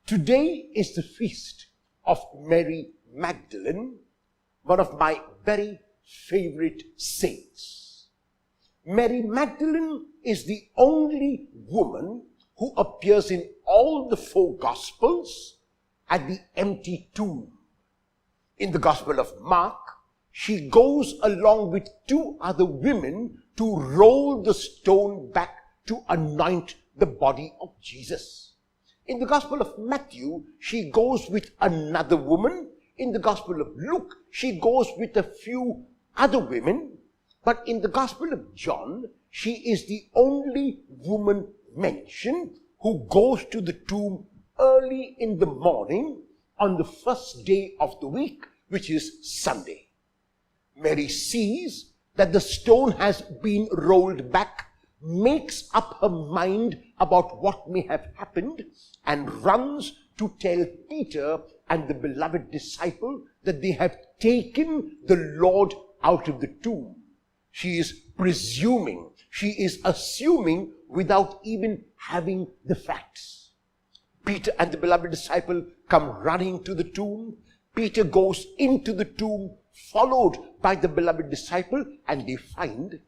Today is the feast of Mary Magdalene, one of my very favorite saints. Mary Magdalene is the only woman who appears in all the 4 Gospels at the empty tomb. In the Gospel of Mark, she goes along with 2 other women to roll the stone back to anoint the body of Jesus. In the Gospel of Matthew, she goes with another woman. In the Gospel of Luke, she goes with a few other women. But in the Gospel of John, she is the only woman mentioned who goes to the tomb early in the morning on the first day of the week, which is Sunday. Mary sees that the stone has been rolled back, makes up her mind about what may have happened, and runs to tell Peter and the beloved disciple that they have taken the Lord out of the tomb. She is presuming, she is assuming without even having the facts. Peter and the beloved disciple come running to the tomb. Peter goes into the tomb, followed by the beloved disciple, and they find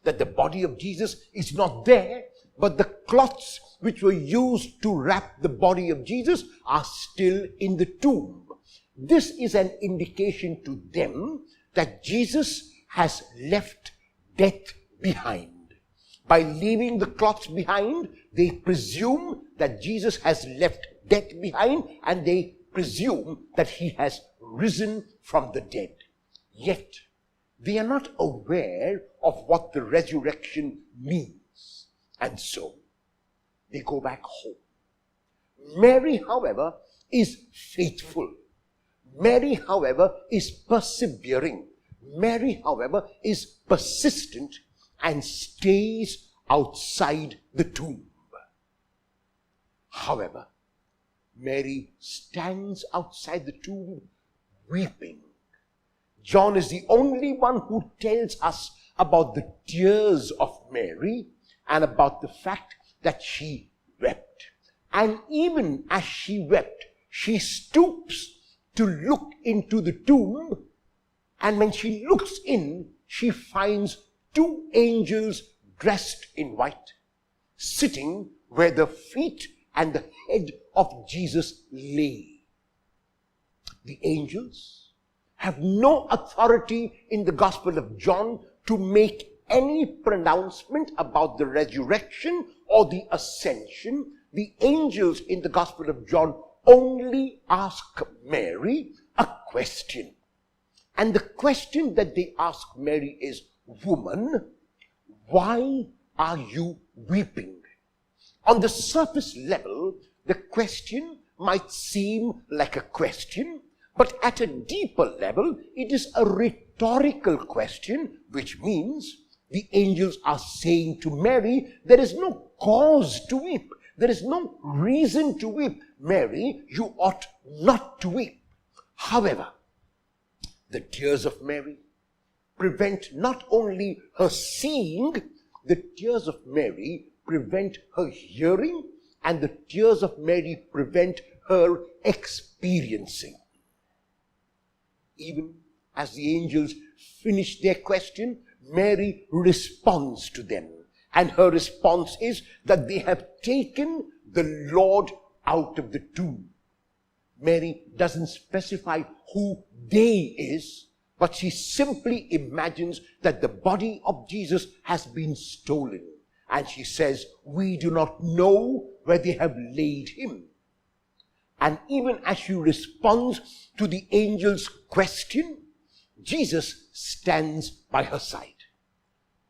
that the body of Jesus is not there, but the cloths which were used to wrap the body of Jesus are still in the tomb. This is an indication to them that Jesus has left death behind. By leaving the cloths behind, they presume that Jesus has left death behind, and they presume that he has risen from the dead. Yet, they are not aware of what the resurrection means. And so, they go back home. Mary, however, is faithful. Mary, however, is persevering. Mary, however, is persistent and stays outside the tomb. However, Mary stands outside the tomb weeping. John is the only one who tells us about the tears of Mary and about the fact that she wept. And even as she wept, she stoops to look into the tomb, and when she looks in, she finds 2 angels dressed in white, sitting where the feet and the head of Jesus lay. The angels have no authority in the Gospel of John to make any pronouncement about the resurrection or the ascension. The angels in the Gospel of John only ask Mary a question. And the question that they ask Mary is, "Woman, why are you weeping?" On the surface level, the question might seem like a question, but at a deeper level, it is a rhetorical question, which means the angels are saying to Mary, there is no cause to weep. There is no reason to weep. Mary, you ought not to weep. However, the tears of Mary prevent not only her seeing, the tears of Mary prevent her hearing, and the tears of Mary prevent her experiencing. Even as the angels finish their question, Mary responds to them. And her response is that they have taken the Lord out of the tomb. Mary doesn't specify who they is, but she simply imagines that the body of Jesus has been stolen. And she says, "We do not know where they have laid him." And even as she responds to the angel's question, Jesus stands by her side.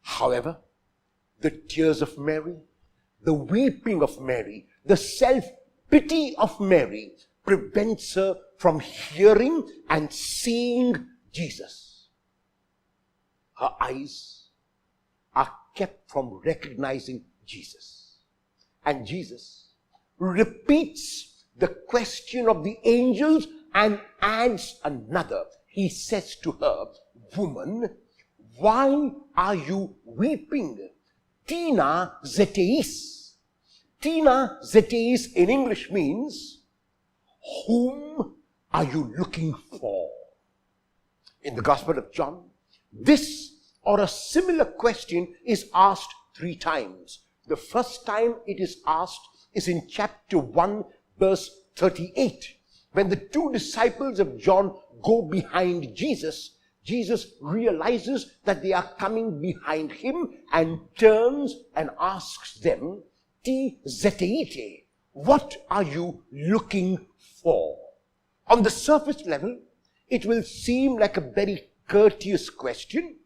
However, the tears of Mary, the weeping of Mary, the self-pity of Mary prevents her from hearing and seeing Jesus. Her eyes are kept from recognizing Jesus. And Jesus repeats the question of the angels and adds another. He says to her, "Woman, why are you weeping? Tina zeteis." Tina zeteis in English means, whom are you looking for? In the Gospel of John, this or a similar question is asked 3 times. The first time it is asked is in chapter 1, verse 38. When the 2 disciples of John go behind Jesus, Jesus realizes that they are coming behind him and turns and asks them, "Ti zeteite," what are you looking for? On the surface level, it will seem like a very courteous question.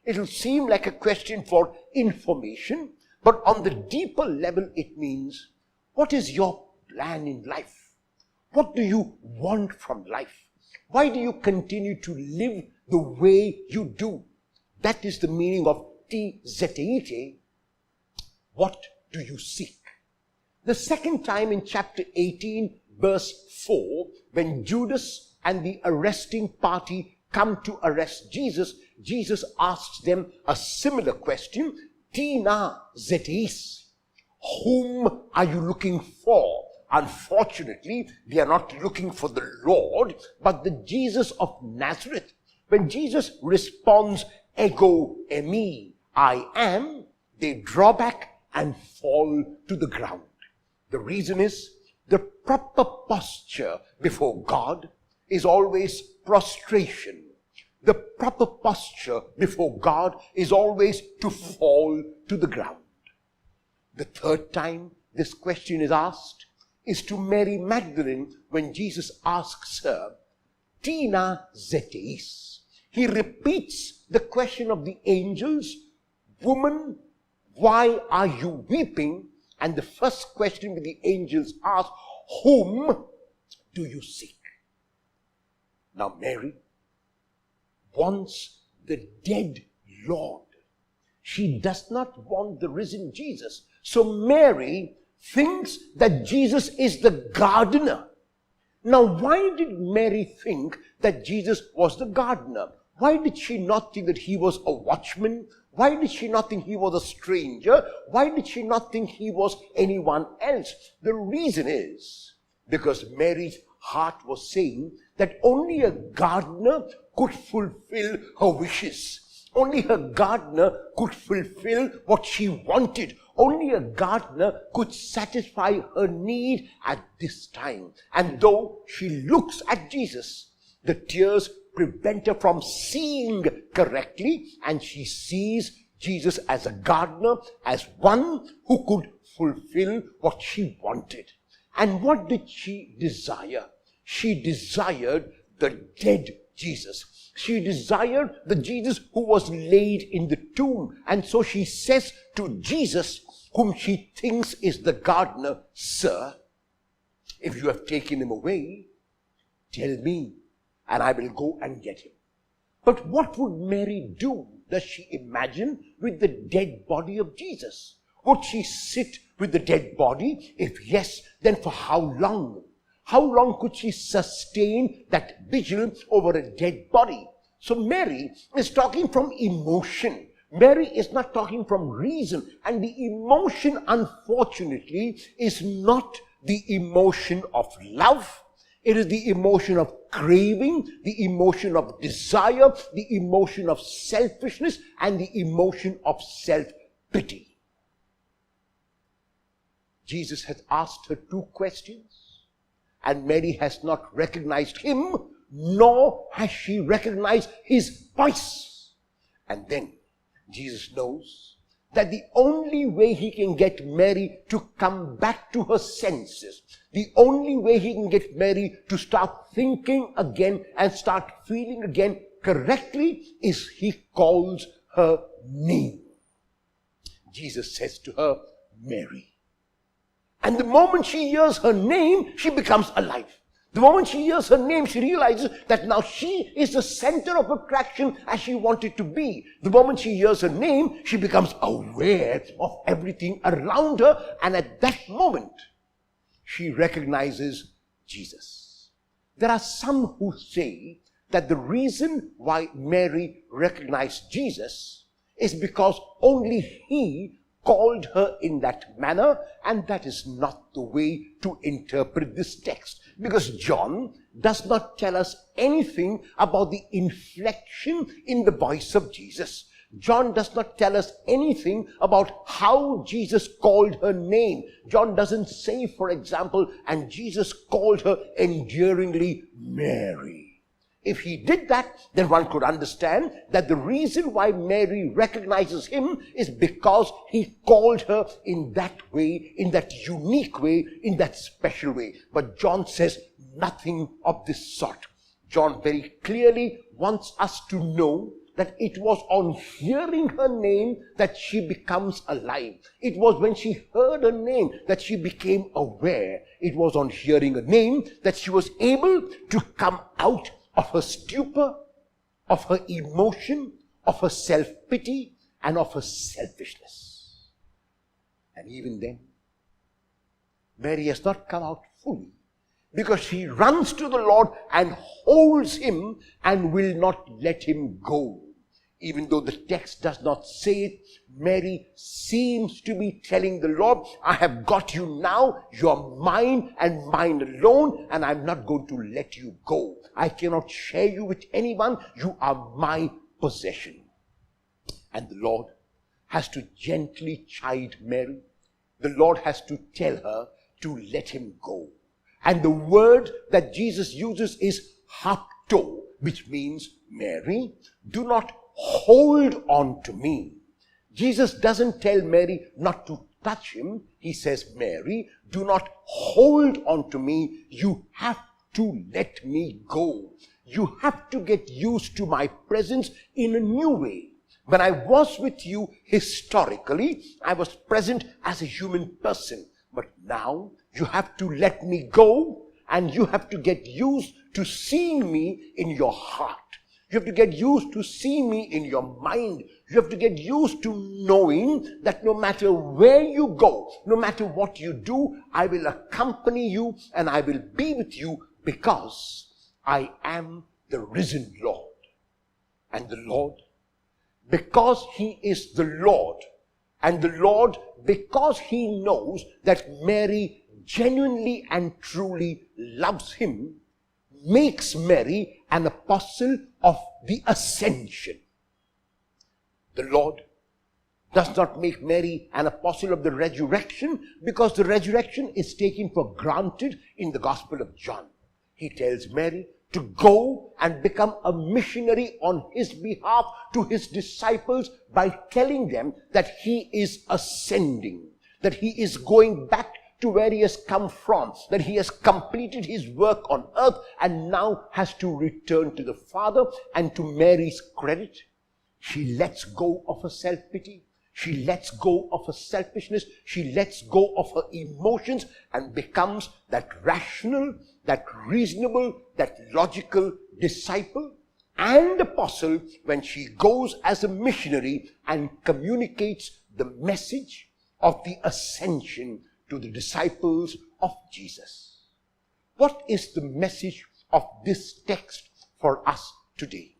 It will seem like a question for information. But on the deeper level, it means, what is your plan in life? What do you want from life? Why do you continue to live the way you do? That is the meaning of ti zeteite. What do you seek? The second time in chapter 18, verse 4, when Judas and the arresting party come to arrest Jesus, Jesus asks them a similar question, "Tina zeteis," whom are you looking for? Unfortunately, they are not looking for the Lord, but the Jesus of Nazareth. When Jesus responds, "Ego eimi," I am, they draw back and fall to the ground. The reason is, the proper posture before God is always prostration. The proper posture before God is always to fall to the ground. The third time this question is asked is to Mary Magdalene when Jesus asks her, "Tina zeteis." He repeats the question of the angels, "Woman, why are you weeping?" And the first question that the angels ask, "Whom do you seek?" Now Mary wants the dead Lord. She does not want the risen Jesus. So Mary thinks that Jesus is the gardener. Now, why did Mary think that Jesus was the gardener? Why did she not think that he was a watchman? Why did she not think he was a stranger? Why did she not think he was anyone else? The reason is because Mary's heart was saying that only a gardener could fulfill her wishes. Only a gardener could fulfill what she wanted. Only a gardener could satisfy her need at this time. And though she looks at Jesus, the tears prevent her from seeing correctly, and she sees Jesus as a gardener, as one who could fulfill what she wanted. And what did she desire? She desired the dead Jesus. She desired the Jesus who was laid in the tomb. And so she says to Jesus, whom she thinks is the gardener, "Sir, if you have taken him away, tell me, and I will go and get him." But what would Mary do, does she imagine, with the dead body of Jesus? Would she sit with the dead body? If yes, then for how long? How long could she sustain that vigil over a dead body? So Mary is talking from emotion. Mary is not talking from reason. And the emotion, unfortunately, is not the emotion of love. It is the emotion of craving, the emotion of desire, the emotion of selfishness, and the emotion of self-pity. Jesus has asked her 2 questions. And Mary has not recognized him, nor has she recognized his voice. And then Jesus knows that the only way he can get Mary to come back to her senses, the only way he can get Mary to start thinking again and start feeling again correctly, is he calls her name. Jesus says to her, "Mary." And the moment she hears her name, she becomes alive. The moment she hears her name, she realizes that now she is the center of attraction as she wanted to be. The moment she hears her name, she becomes aware of everything around her. And at that moment, she recognizes Jesus. There are some who say that the reason why Mary recognized Jesus is because only he called her in that manner, and that is not the way to interpret this text. Because John does not tell us anything about the inflection in the voice of Jesus. John does not tell us anything about how Jesus called her name. John doesn't say, for example, and Jesus called her endearingly Mary. If he did that, then one could understand that the reason why Mary recognizes him is because he called her in that way, in that unique way, in that special way. But John says nothing of this sort. John very clearly wants us to know that it was on hearing her name that she becomes alive. It was when she heard her name that she became aware. It was on hearing her name that she was able to come out of her stupor, of her emotion, of her self-pity, and of her selfishness. And even then, Mary has not come out fully, because she runs to the Lord and holds him and will not let him go. Even though the text does not say it, Mary seems to be telling the Lord, I have got you now, you are mine and mine alone, and I'm not going to let you go. I cannot share you with anyone, you are my possession. And the Lord has to gently chide Mary. The Lord has to tell her to let him go. And the word that Jesus uses is hapto, which means, Mary, do not hold on to me. Jesus doesn't tell Mary not to touch him. He says, Mary, do not hold on to me. You have to let me go. You have to get used to my presence in a new way. When I was with you historically, I was present as a human person. But now you have to let me go, and you have to get used to seeing me in your heart. You have to get used to seeing me in your mind. You have to get used to knowing that no matter where you go, no matter what you do, I will accompany you and I will be with you, because I am the risen Lord. And the Lord, because he is the Lord, and the Lord, because he knows that Mary genuinely and truly loves him, makes Mary an apostle of the ascension. The Lord does not make Mary an apostle of the resurrection, because the resurrection is taken for granted in the Gospel of John. He tells Mary to go and become a missionary on his behalf to his disciples by telling them that he is ascending, that he is going back to where he has come from, that he has completed his work on earth and now has to return to the Father. And to Mary's credit, she lets go of her self-pity, she lets go of her selfishness, she lets go of her emotions and becomes that rational, that reasonable, that logical disciple and apostle when she goes as a missionary and communicates the message of the ascension to the disciples of Jesus. What is the message of this text for us today?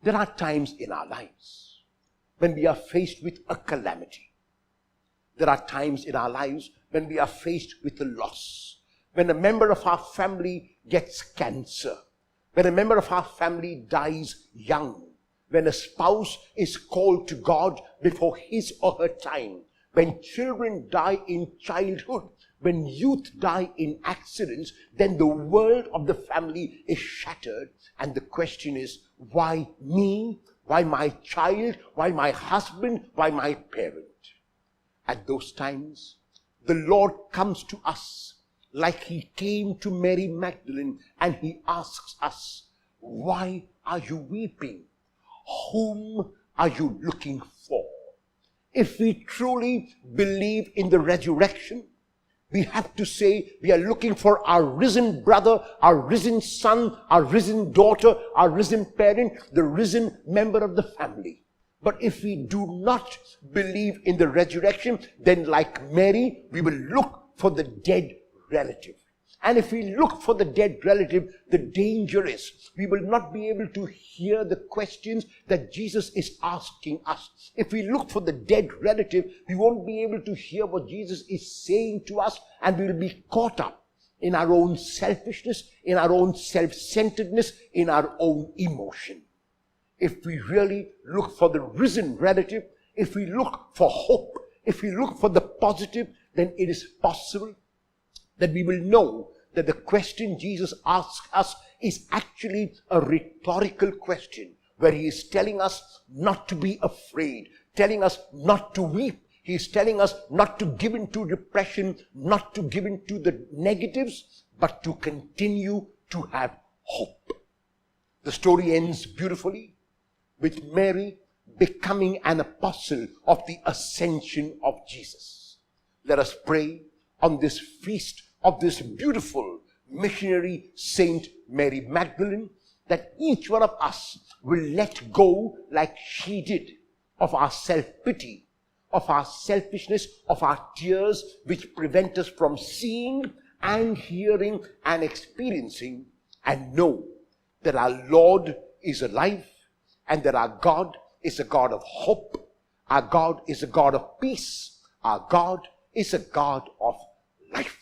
There are times in our lives when we are faced with a calamity. There are times in our lives when we are faced with a loss. When a member of our family gets cancer. When a member of our family dies young. When a spouse is called to God before his or her time. When children die in childhood, when youth die in accidents, then the world of the family is shattered. And the question is, why me? Why my child? Why my husband? Why my parent? At those times, the Lord comes to us like he came to Mary Magdalene, and he asks us, why are you weeping? Whom are you looking for? If we truly believe in the resurrection, we have to say we are looking for our risen brother, our risen son, our risen daughter, our risen parent, the risen member of the family. But if we do not believe in the resurrection, then like Mary, we will look for the dead relative. And if we look for the dead relative, the danger is we will not be able to hear the questions that Jesus is asking us. If we look for the dead relative, we won't be able to hear what Jesus is saying to us, and we will be caught up in our own selfishness, in our own self-centeredness, in our own emotion. If we really look for the risen relative, if we look for hope, if we look for the positive, then it is possible that we will know that the question Jesus asks us is actually a rhetorical question, where he is telling us not to be afraid, telling us not to weep. He is telling us not to give in to depression, not to give in to the negatives, but to continue to have hope. The story ends beautifully with Mary becoming an apostle of the ascension of Jesus. Let us pray on this feast of this beautiful missionary Saint Mary Magdalene, that each one of us will let go, like she did, of our self-pity, of our selfishness, of our tears, which prevent us from seeing and hearing and experiencing, and know that our Lord is alive, and that our God is a God of hope, our God is a God of peace, our God is a God of life.